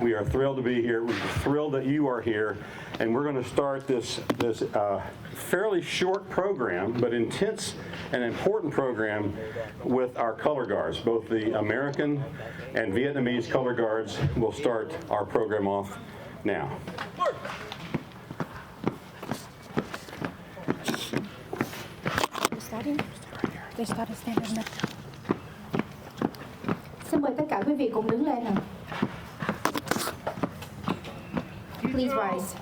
We are thrilled to be here. We're thrilled that you are here. And we're going to start this fairly short program, but intense and important program with our color guards. Both the American and Vietnamese color guards will start our program off now. Xin mời tất cả quý vị cùng đứng lên nào. Please rise.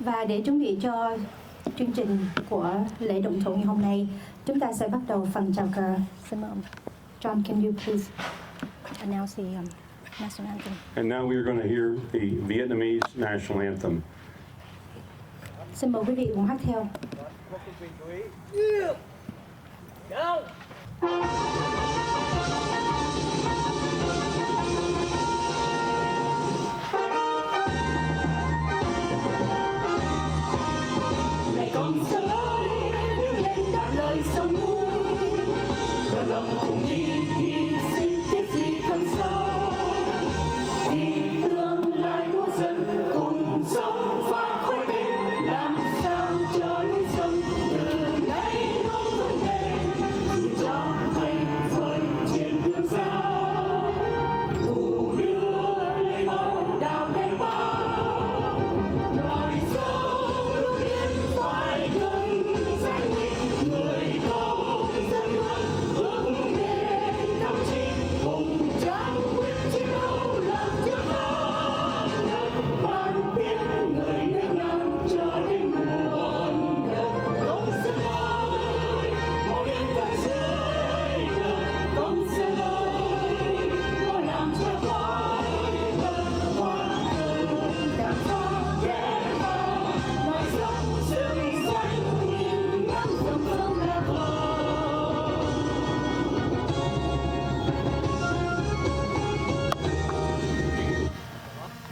Và để chuẩn bị cho chương trình của lễ động thổ ngày hôm nay, chúng ta sẽ bắt đầu phần chào cờ. Xin mời ông John, can you please announce the national anthem? And now we are going to hear the Vietnamese national anthem. Xin mời quý vị cùng hát theo.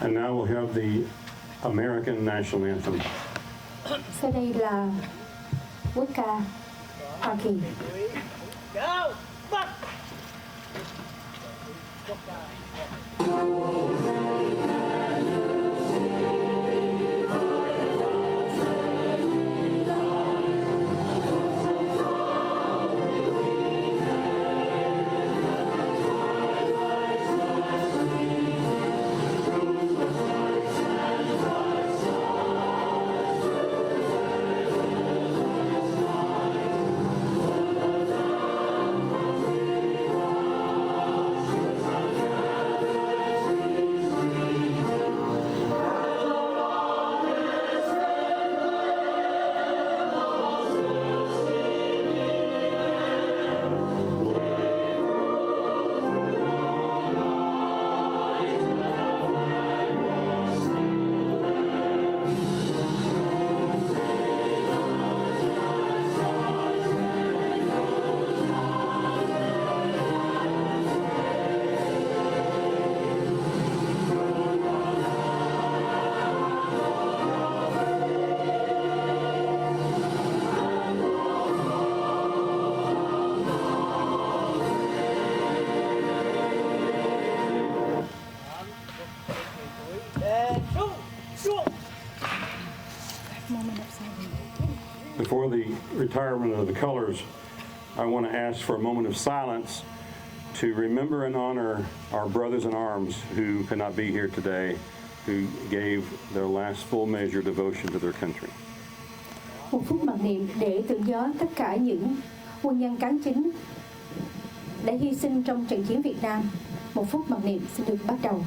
And now we'll have the American national anthem. Sau đây là quốc ca Hoa Kỳ. Before the retirement of the colors, I want to ask for a moment of silence to remember and honor our brothers in arms who could not be here today, who gave their last full measure of devotion to their country. Một phút mặc niệm để tưởng nhớ tất cả những quân nhân cán chính đã hy sinh trong trận chiến Việt Nam. Một phút mặc niệm xin được bắt đầu.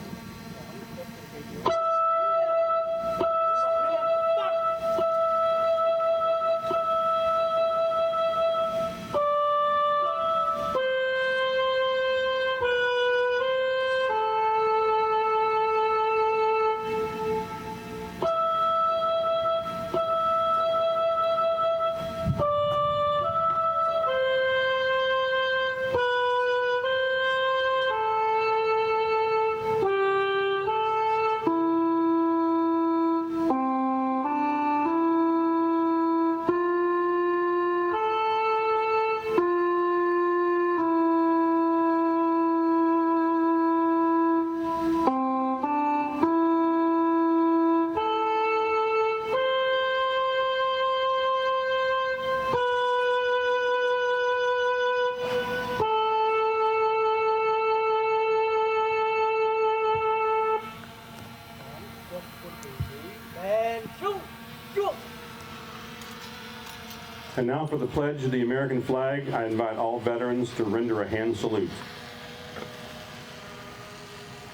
And now for the pledge of the American flag, I invite all veterans to render a hand salute.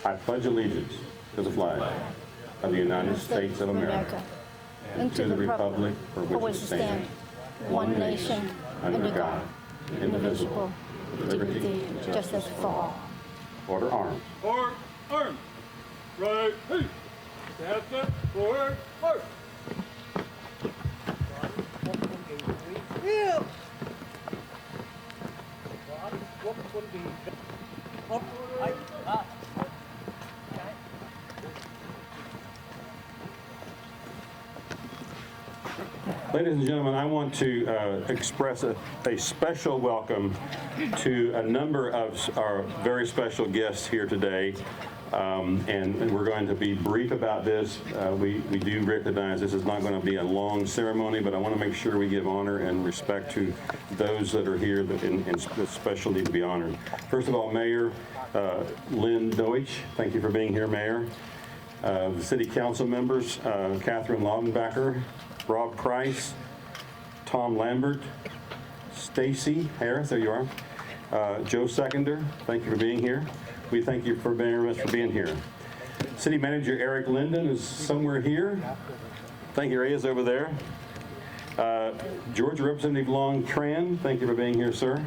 I pledge allegiance to the flag of the United States of America and to the republic for which it stands, one nation, under God, indivisible, with liberty and justice for all. Order arms. Forward, arms. Right, hey. Stand up, forward, march. Yeah. Ladies and gentlemen, I want to express a special welcome to a number of our very special guests here today. And we're going to be brief about this. We do recognize this is not going to be a long ceremony, but I want to make sure we give honor and respect to those that are here that especially need to be honored. First of all, Mayor Lynn Deutsch, thank you for being here, Mayor. The City Council members, Catherine Laudenbacher, Rob Price, Tom Lambert, Stacy Harris, there you are, Joe Seconder, thank you for being here. We thank you for very much for being here. City Manager Eric Linden is somewhere here. Thank you, Ray is over there. Georgia Representative Long Tran, thank you for being here, sir.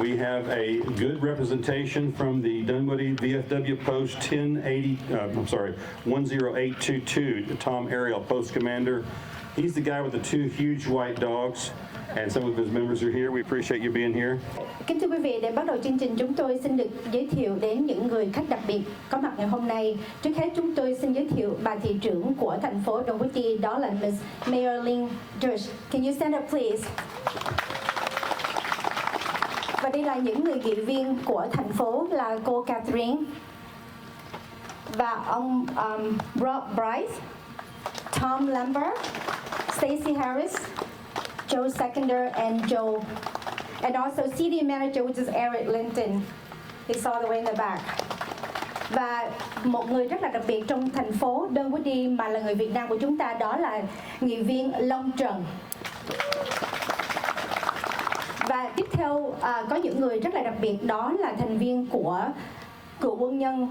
We have a good representation from the Dunwoody VFW Post 10822, Tom Ariel, Post Commander. He's the guy with the two huge white dogs, and some of his members are here. We appreciate you being here. Kính thưa quý vị, để bắt đầu chương trình chúng tôi xin được giới thiệu đến những người khách đặc biệt có mặt ngày hôm nay. Trước hết chúng tôi xin giới thiệu bà thị trưởng của thành phố Dunwoody, đó là Miss Mayor Lynn Deutsch. Can you stand up please? Và đây là những người nghị viên của thành phố là cô Catherine và ông Brock Bryce, Tom Lambert, Stacy Harris, Joe Seconder, and Joe, and also City Manager, which is Eric Linton. He's all the way in the back. Và một người rất là đặc biệt trong thành phố Dunwoody mà là người Việt Nam của chúng ta, đó là nghị viên Long Trần. Và tiếp theo có những người rất là đặc biệt, đó là thành viên của cựu quân nhân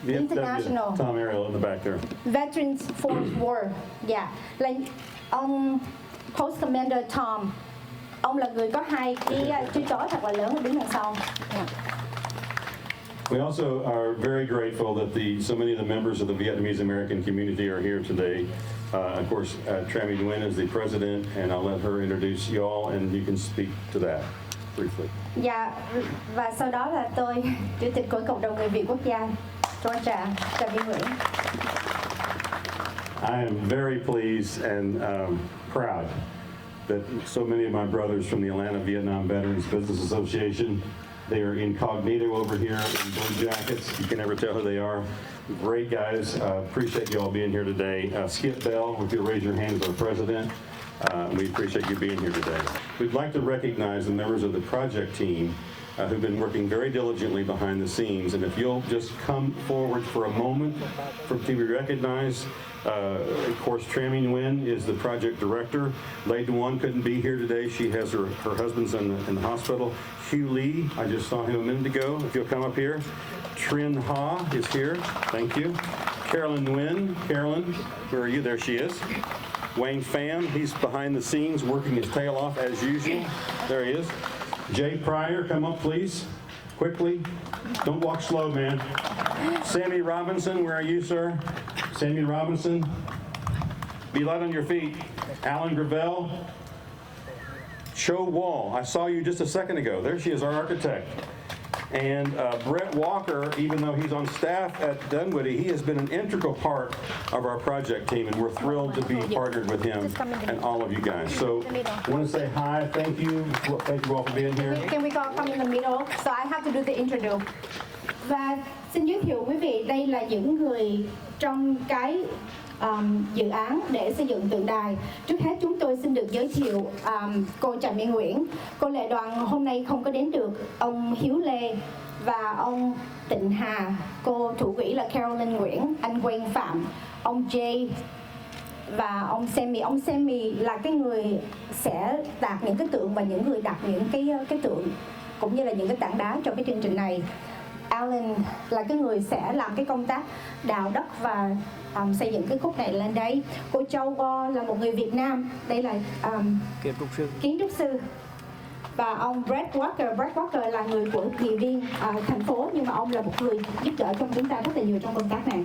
International Tom Ariel in the back there. Veterans Force War. Yeah. Là ông Post Commander Tom. Ông là người có hai cái chú chó thật là lớn ở đứng đằng sau. Yeah. We also are very grateful that so many of the members of the Vietnamese American community are here today. Of course, TraMy Nguyen is the president, and I'll let her introduce you all, and you can speak to that briefly. Dạ, và sau đó là tôi, Chủ tịch của Cộng đồng Người Việt Quốc gia, TraMy Nguyen. I am very pleased and proud that so many of my brothers from the Atlanta Vietnam Veterans Business Association, they are incognito over here in blue jackets. You can never tell who they are. Great guys. Appreciate you all being here today. Skip Bell, if you'll raise your hand, is our president. We appreciate you being here today. We'd like to recognize the members of the project team who've been working very diligently behind the scenes. And if you'll just come forward for a moment to be recognized. Of course, TraMy Nguyen is the project director. Lei Duan couldn't be here today. She has her husband's in the hospital. Hugh Lee, I just saw him a minute ago. If you'll come up here. Trin Ha is here. Thank you. Carolyn Nguyen. Carolyn, where are you? There she is. Wayne Pham, he's behind the scenes working his tail off as usual. There he is. Jay Pryor, come up please. Quickly. Don't walk slow, man. Sammy Robinson, where are you, sir? Sammy Robinson. Be light on your feet. Alan Gravel. Cho Wall, I saw you just a second ago. There she is, our architect. And Brett Walker, even though he's on staff at Dunwoody, he has been an integral part of our project team, and we're thrilled to be partnered with him and all of you guys. So I want to say hi, thank you all for being here. Can we go come in the middle? So I have to do the intro. Và xin giới thiệu quý vị, đây là những người trong cái dự án để xây dựng tượng đài. Trước hết chúng tôi xin được giới thiệu cô TraMy Nguyen. Cô lệ đoàn hôm nay không có đến được, ông Hiếu Lê và ông Tịnh Hà, cô thủ quỹ là Carolyn Nguyễn, anh Wayne Phạm, ông Jay Và ông Sammy là cái người sẽ đặt những cái tượng và những người đặt những cái tượng cũng như là những cái tảng đá cho cái chương trình này. Alan là cái người sẽ làm cái công tác đào đất và xây dựng cái khúc này lên đấy. Cô Châu là một người Việt Nam, đây là kiến trúc sư. Và ông Brad Walker là người của nghị viên thành phố, nhưng mà ông là một người giúp đỡ trong chúng ta rất là nhiều trong công tác này.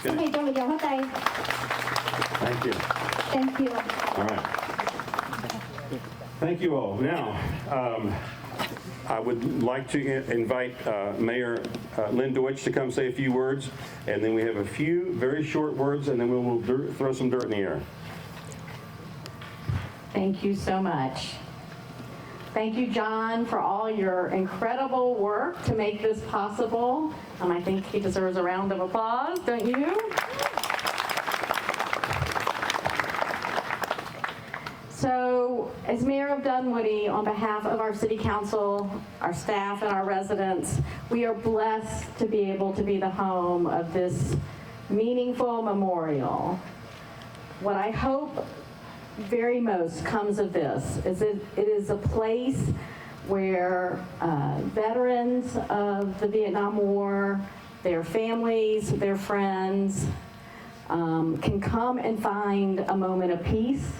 Xin mời cho mình vào hết tay. Thank you. Thank you. All right. Thank you all. Now, I would like to invite Mayor Lynn Deutsch to come say a few words, and then we have a few very short words, and then we will throw some dirt in the air. Thank you so much. Thank you, John, for all your incredible work to make this possible. I think he deserves a round of applause, don't you? So, as Mayor of Dunwoody, on behalf of our City Council, our staff, and our residents, we are blessed to be able to be the home of this meaningful memorial. What I hope very most comes of this is it is a place where veterans of the Vietnam War, their families, their friends, can come and find a moment of peace.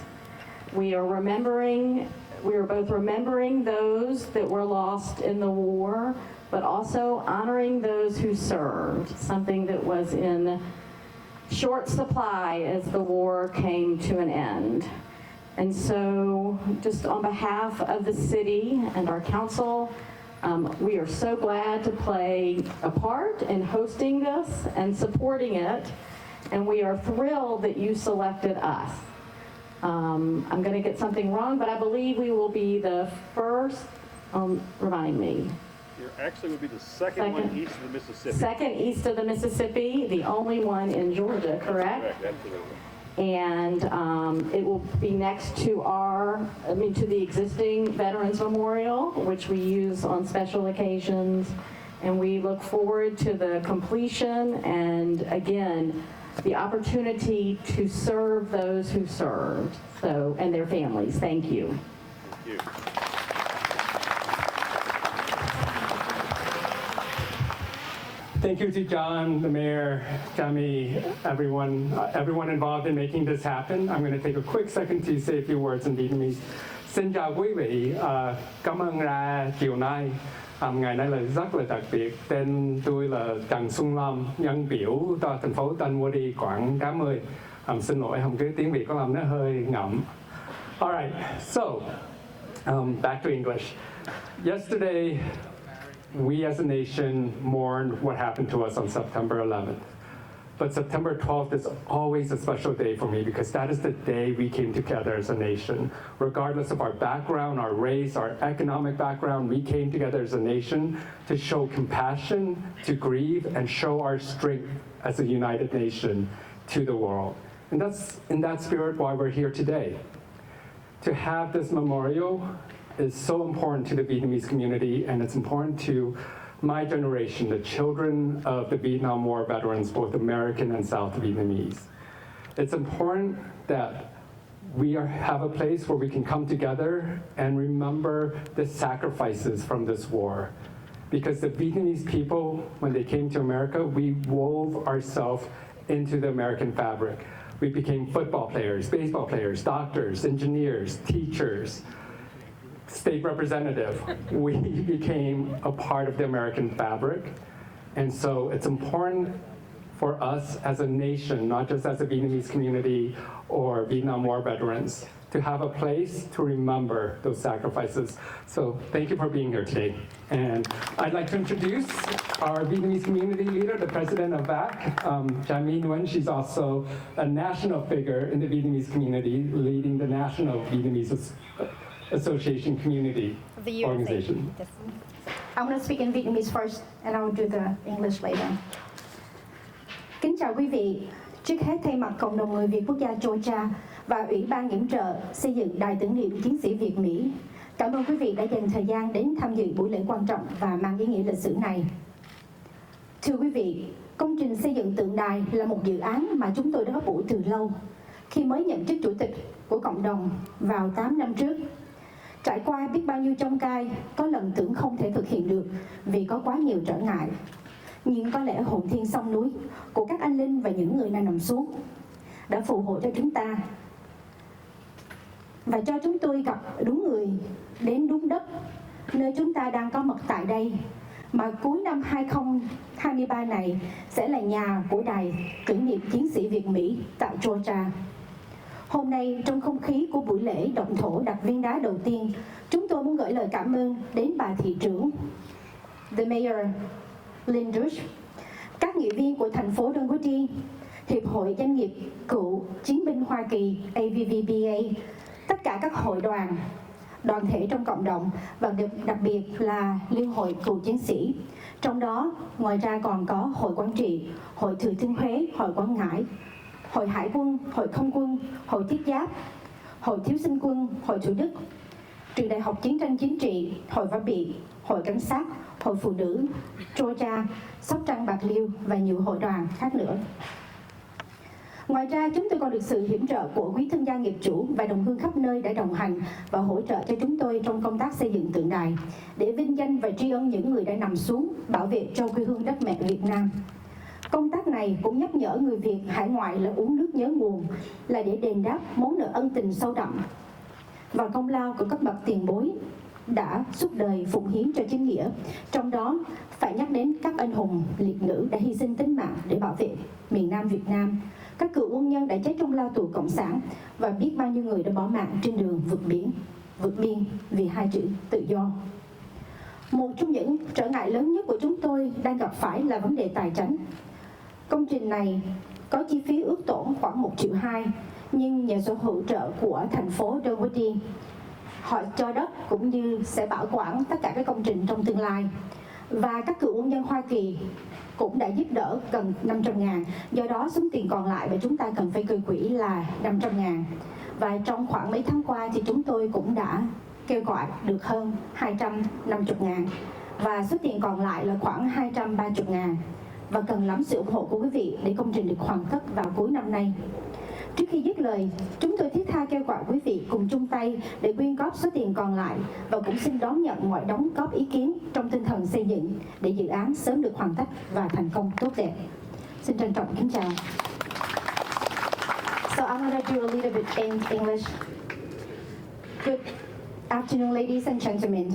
We are both remembering those that were lost in the war, but also honoring those who served, something that was in short supply as the war came to an end. And so, just on behalf of the city and our council, we are so glad to play a part in hosting this and supporting it, and we are thrilled that you selected us. I'm going to get something wrong, but I believe we will be the first, remind me. You actually would be the second one east of the Mississippi. Second east of the Mississippi, the only one in Georgia, correct? Correct, absolutely. And it will be next to to the existing Veterans Memorial, which we use on special occasions. And we look forward to the completion and, again, the opportunity to serve those who served, and their families. Thank you. Thank you. Thank you to John, the mayor, TraMy, everyone involved in making this happen. I'm going to take a quick second to say a few words in Vietnamese. Xin chào quý vị, cảm ơn chiều nay. Ngày nay là rất là đặc biệt. Tên tôi là Trần Xuân Lâm, nhân biểu cho thành phố Dunwoody khoảng 80. Xin lỗi, không cứ tiếng Việt có làm nó hơi ngậm. All right, so back to English. Yesterday, we as a nation mourned what happened to us on September 11th. But September 12th is always a special day for me because that is the day we came together as a nation. Regardless of our background, our race, our economic background, we came together as a nation to show compassion, to grieve, and show our strength as a united nation to the world. And that's in that spirit why we're here today. To have this memorial is so important to the Vietnamese community, and it's important to my generation, the children of the Vietnam War veterans, both American and South Vietnamese. It's important that we have a place where we can come together and remember the sacrifices from this war. Because the Vietnamese people, when they came to America, we wove ourselves into the American fabric. We became football players, baseball players, doctors, engineers, teachers, state representative. We became a part of the American fabric. And so it's important for us as a nation, not just as a Vietnamese community or Vietnam War veterans, to have a place to remember those sacrifices. So thank you for being here today. And I'd like to introduce our Vietnamese community leader, the president of VAC, TraMy Nguyen. She's also a national figure in the Vietnamese community, leading the National Vietnamese Association Community Organization. I'm going to speak in Vietnamese first, and I will do the English later. Kính chào quý vị. Trước hết thay mặt cộng đồng người Việt quốc gia Georgia và Ủy ban Yểm trợ xây dựng đài tưởng niệm chiến sĩ Việt Mỹ, cảm ơn quý vị đã dành thời gian đến tham dự buổi lễ quan trọng và mang ý nghĩa lịch sử này. Thưa quý vị, Công trình xây dựng tượng đài là một dự án mà chúng tôi đã ấp ủ từ lâu, khi mới nhận chức chủ tịch của cộng đồng vào 8 năm trước. Trải qua biết bao nhiêu chông gai, có lần tưởng không thể thực hiện được vì có quá nhiều trở ngại. Nhưng có lẽ hồn thiên sông núi của các anh linh và những người nào nằm xuống đã phù hộ cho chúng ta và cho chúng tôi gặp đúng người, đến đúng đất, nơi chúng ta đang có mặt tại đây, mà cuối năm 2023 này sẽ là nhà của đài tưởng niệm chiến sĩ Việt Mỹ tại Georgia. Hôm nay, trong không khí của buổi lễ động thổ đặt viên đá đầu tiên, chúng tôi muốn gửi lời cảm ơn đến bà thị trưởng, the Mayor Lynn Deutsch, các nghị viên của thành phố Dunwoody, Hiệp hội Doanh nghiệp Cựu Chiến binh Hoa Kỳ AVVBA, tất cả các hội đoàn, đoàn thể trong cộng đồng và đặc biệt là Liên hội Cựu Chiến sĩ. Trong đó, ngoài ra còn có Hội Quảng Trị, Hội Thừa Thiên Huế, Hội Quảng Ngãi, Hội Hải quân, Hội Không quân, Hội Thiết giáp, Hội Thiếu sinh quân, Hội Thủ Đức, Trường Đại học Chiến tranh Chính trị, Hội Võ bị, Hội Cảnh sát, Hội Phụ nữ, Georgia, Sóc Trăng, Bạc Liêu và nhiều hội đoàn khác nữa. Ngoài ra, chúng tôi còn được sự yểm trợ của quý thương gia nghiệp chủ và đồng hương khắp nơi đã đồng hành và hỗ trợ cho chúng tôi trong công tác xây dựng tượng đài, để vinh danh và tri ân những người đã nằm xuống bảo vệ cho quê hương đất mẹ Việt Nam. Công tác này cũng nhắc nhở người Việt hải ngoại là uống nước nhớ nguồn, là để đền đáp món nợ ân tình sâu đậm và công lao của các bậc tiền bối đã suốt đời phụng hiến cho chính nghĩa. Trong đó phải nhắc đến các anh hùng liệt nữ đã hy sinh tính mạng để bảo vệ miền Nam Việt Nam, các cựu quân nhân đã chết trong lao tù cộng sản và biết bao nhiêu người đã bỏ mạng trên đường vượt biên vì hai chữ tự do. Một trong những trở ngại lớn nhất của chúng tôi đang gặp phải là vấn đề tài chính. Công trình này có chi phí ước tổn khoảng 1,2 triệu, nhưng nhờ sự hỗ trợ của thành phố Dunwoody, họ cho đất cũng như sẽ bảo quản tất cả các công trình trong tương lai. Và các cựu quân nhân Hoa Kỳ cũng đã giúp đỡ gần 500.000, do đó số tiền còn lại mà chúng ta cần phải gây quỹ là 500.000. Và trong khoảng mấy tháng qua thì chúng tôi cũng đã kêu gọi được hơn 250.000 và số tiền còn lại là khoảng 230.000 và cần lắm sự ủng hộ của quý vị để công trình được hoàn tất vào cuối năm nay. Trước khi dứt lời, chúng tôi thiết tha kêu gọi quý vị cùng chung tay để quyên góp số tiền còn lại và cũng xin đón nhận mọi đóng góp ý kiến trong tinh thần xây dựng để dự án sớm được hoàn tất và thành công tốt đẹp. Xin trân trọng kính chào. So I'm going to do a little bit in English. Good afternoon, ladies and gentlemen.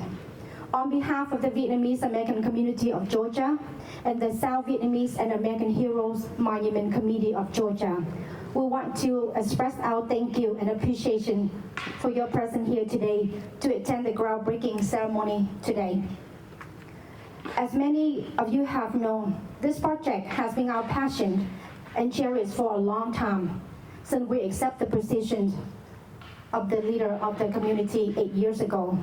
On behalf of the Vietnamese American community of Georgia and the South Vietnamese and American Heroes Monument Committee of Georgia, we want to express our thank you and appreciation for your presence here today to attend the groundbreaking ceremony today. As many of you have known, this project has been our passion and cherished for a long time since we accept the position of the leader of the community 8 years ago.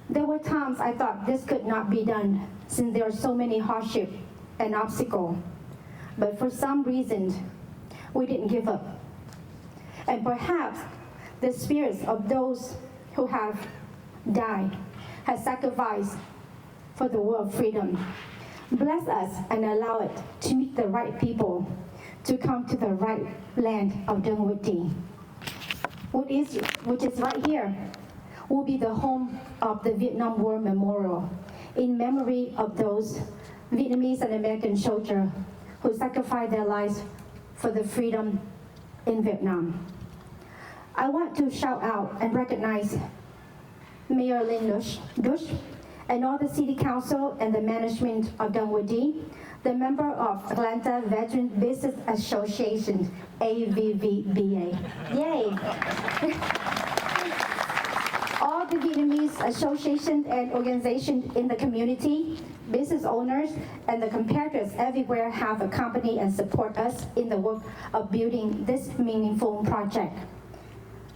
There were times I thought this could not be done since there are so many hardships and obstacles. But for some reason, we didn't give up. And perhaps the spirits of those who have died, has sacrificed for the world freedom, bless us and allow it to meet the right people to come to the right land of Dunwoody, which is right here, will be the home of the Vietnam War Memorial in memory of those Vietnamese and American soldiers who sacrificed their lives for the freedom in Vietnam. I want to shout out and recognize Mayor Lynn Deutsch and all the City Council and the management of Dunwoody, the member of Atlanta Veterans Business Association, AVVBA. Yay! All the Vietnamese associations and organizations in the community, business owners, and the competitors everywhere have accompanied and support us in the work of building this meaningful project.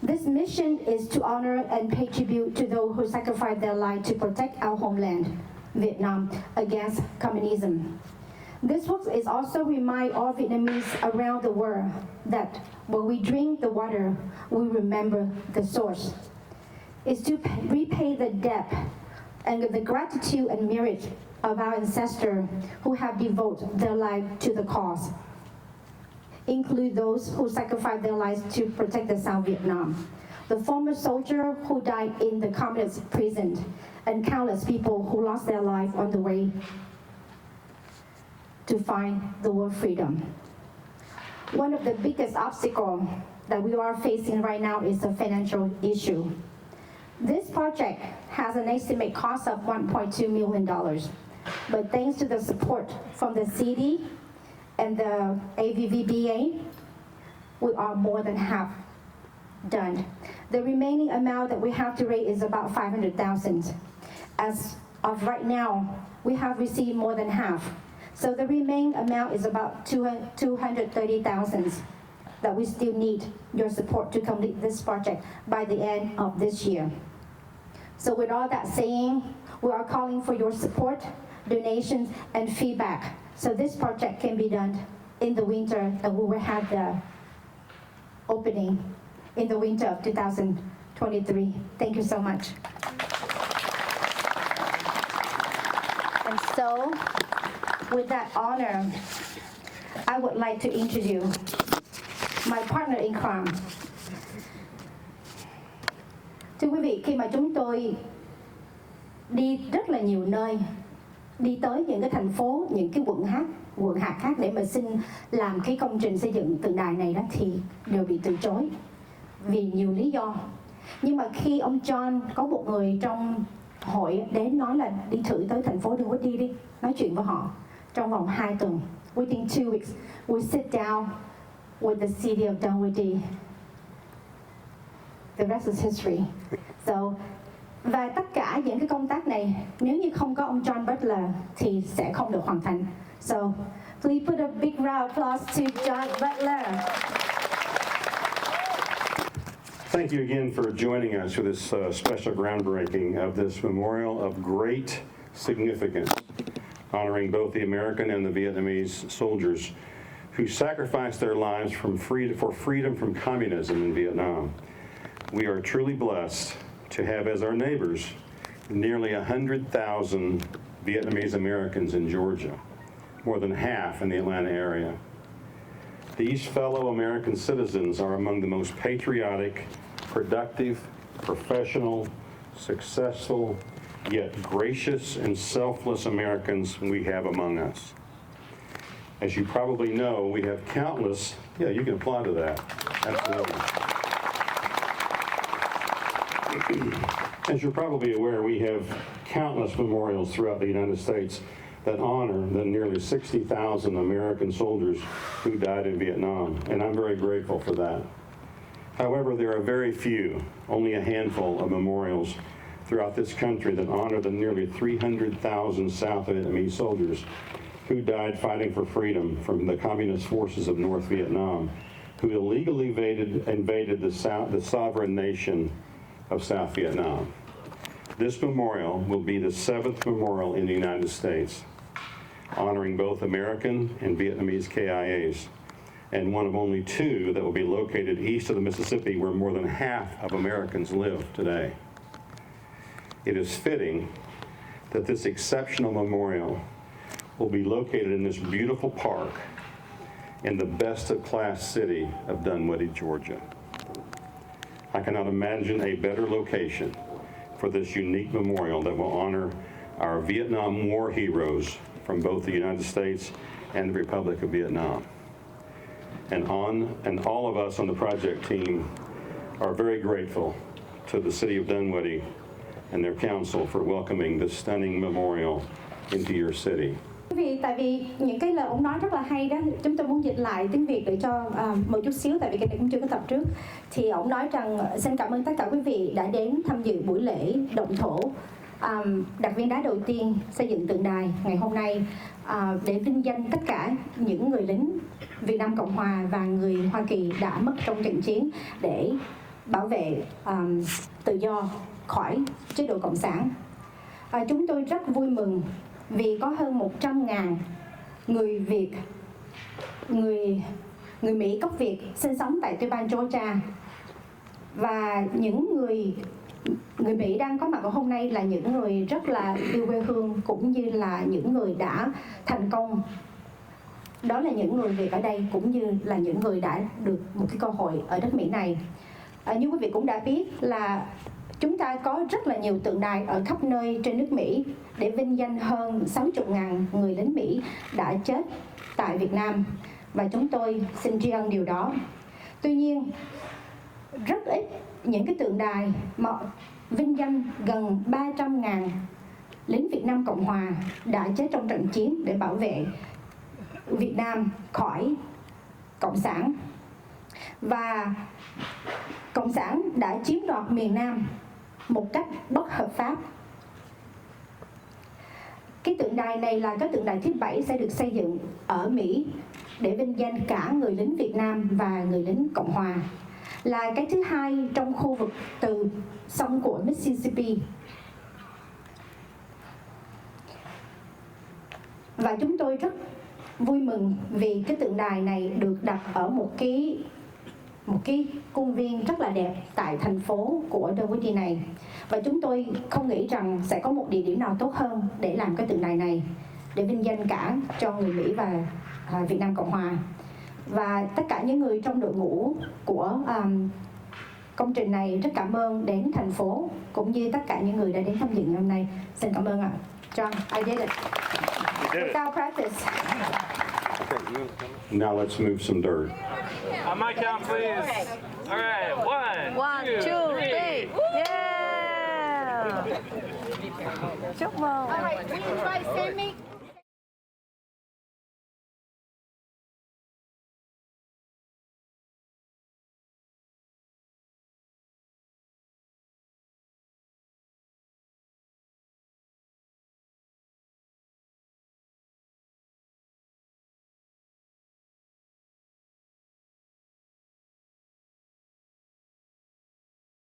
This mission is to honor and pay tribute to those who sacrificed their lives to protect our homeland, Vietnam, against communism. This work is also remind all Vietnamese around the world that when we drink the water, we remember the source. It's to repay the debt and the gratitude and merit of our ancestors who have devoted their life to the cause, include those who sacrificed their lives to protect the South Vietnam, the former soldier who died in the communist prison, and countless people who lost their life on the way to find the world freedom. One of the biggest obstacles that we are facing right now is the financial issue. This project has an estimated cost of $1.2 million, but thanks to the support from the city and the AVVBA, we are more than half done. The remaining amount that we have to raise is about $500,000. As of right now, we have received more than half. So the remaining amount is about $230,000 that we still need your support to complete this project by the end of this year. So with all that saying, we are calling for your support, donations, and feedback so this project can be done in the winter, and we will have the opening in the winter of 2023. Thank you so much. And so, with that honor, I would like to introduce my partner in crime. Thưa quý vị, khi mà chúng tôi đi rất là nhiều nơi, đi tới những cái thành phố, những cái quận hạt khác để mà xin làm cái công trình xây dựng tượng đài này đó thì đều bị từ chối vì nhiều lý do. Nhưng mà khi ông John có một người trong hội đến nói là đi thử tới thành phố Dunwoody đi, nói chuyện với họ trong vòng 2 tuần. Within 2 weeks, we sit down with the city of Dunwoody. The rest is history. So, và tất cả những cái công tác này, nếu như không có ông John Butler thì sẽ không được hoàn thành. So, please put a big round of applause to John Butler. Thank you again for joining us for this special groundbreaking of this memorial of great significance, honoring both the American and the Vietnamese soldiers who sacrificed their lives for freedom from communism in Vietnam. We are truly blessed to have as our neighbors nearly 100,000 Vietnamese Americans in Georgia, more than half in the Atlanta area. These fellow American citizens are among the most patriotic, productive, professional, successful, yet gracious and selfless Americans we have among us. As you probably know, we have countless, yeah, you can apply to that, absolutely. As you're probably aware, we have countless memorials throughout the United States that honor the nearly 60,000 American soldiers who died in Vietnam, and I'm very grateful for that. However, there are very few, only a handful of memorials throughout this country that honor the nearly 300,000 South Vietnamese soldiers who died fighting for freedom from the communist forces of North Vietnam, who illegally invaded the sovereign nation of South Vietnam. This memorial will be the 7th memorial in the United States, honoring both American and Vietnamese KIAs, and one of only 2 that will be located east of the Mississippi, where more than half of Americans live today. It is fitting that this exceptional memorial will be located in this beautiful park in the best-of-class city of Dunwoody, Georgia. I cannot imagine a better location for this unique memorial that will honor our Vietnam War heroes from both the United States and the Republic of Vietnam. And all of us on the project team are very grateful to the city of Dunwoody and their council for welcoming this stunning memorial into your city. Tại vì những cái lời ông nói rất là hay đó, chúng tôi muốn dịch lại tiếng Việt để cho một chút xíu, tại vì cái này cũng chưa có tập trước. Thì ông nói rằng xin cảm ơn tất cả quý vị đã đến tham dự buổi lễ động thổ đặt viên đá đầu tiên xây dựng tượng đài ngày hôm nay, để vinh danh tất cả những người lính Việt Nam Cộng Hòa và người Hoa Kỳ đã mất trong trận chiến để bảo vệ tự do khỏi chế độ Cộng sản. Chúng tôi rất vui mừng vì có hơn 100.000 người Việt, người Mỹ gốc Việt sinh sống tại tiểu bang Georgia, và những người người Mỹ đang có mặt ở hôm nay là những người rất là yêu quê hương, cũng như là những người đã thành công. Đó là những người Việt ở đây, cũng như là những người đã được một cái cơ hội ở đất Mỹ này. Như quý vị cũng đã biết là chúng ta có rất là nhiều tượng đài ở khắp nơi trên nước Mỹ để vinh danh hơn 60.000 người lính Mỹ đã chết tại Việt Nam, và chúng tôi xin tri ân điều đó. Tuy nhiên, rất ít những cái tượng đài mà vinh danh gần 300.000 lính Việt Nam Cộng Hòa đã chết trong trận chiến để bảo vệ Việt Nam khỏi Cộng sản. Và Cộng sản đã chiếm đoạt miền Nam một cách bất hợp pháp. Cái tượng đài này là cái tượng đài thứ 7 sẽ được xây dựng ở Mỹ để vinh danh cả người lính Việt Nam và người lính Cộng Hòa. Là cái thứ 2 trong khu vực từ sông của Mississippi. Và chúng tôi rất vui mừng vì cái tượng đài này được đặt ở một cái công viên rất là đẹp tại thành phố của Dunwoody này. Và chúng tôi không nghĩ rằng sẽ có một địa điểm nào tốt hơn để làm cái tượng đài này, để vinh danh cả cho người Mỹ và Việt Nam Cộng Hòa. Và tất cả những người trong đội ngũ của công trình này rất cảm ơn đến thành phố, cũng như tất cả những người đã đến tham dự ngày hôm nay. Xin cảm ơn ạ. John, I did it. Without practice. Now let's move some dirt. On my count, please. All right, one, Two, three. Yeah! Chúc mừng. All right, will you try to send me?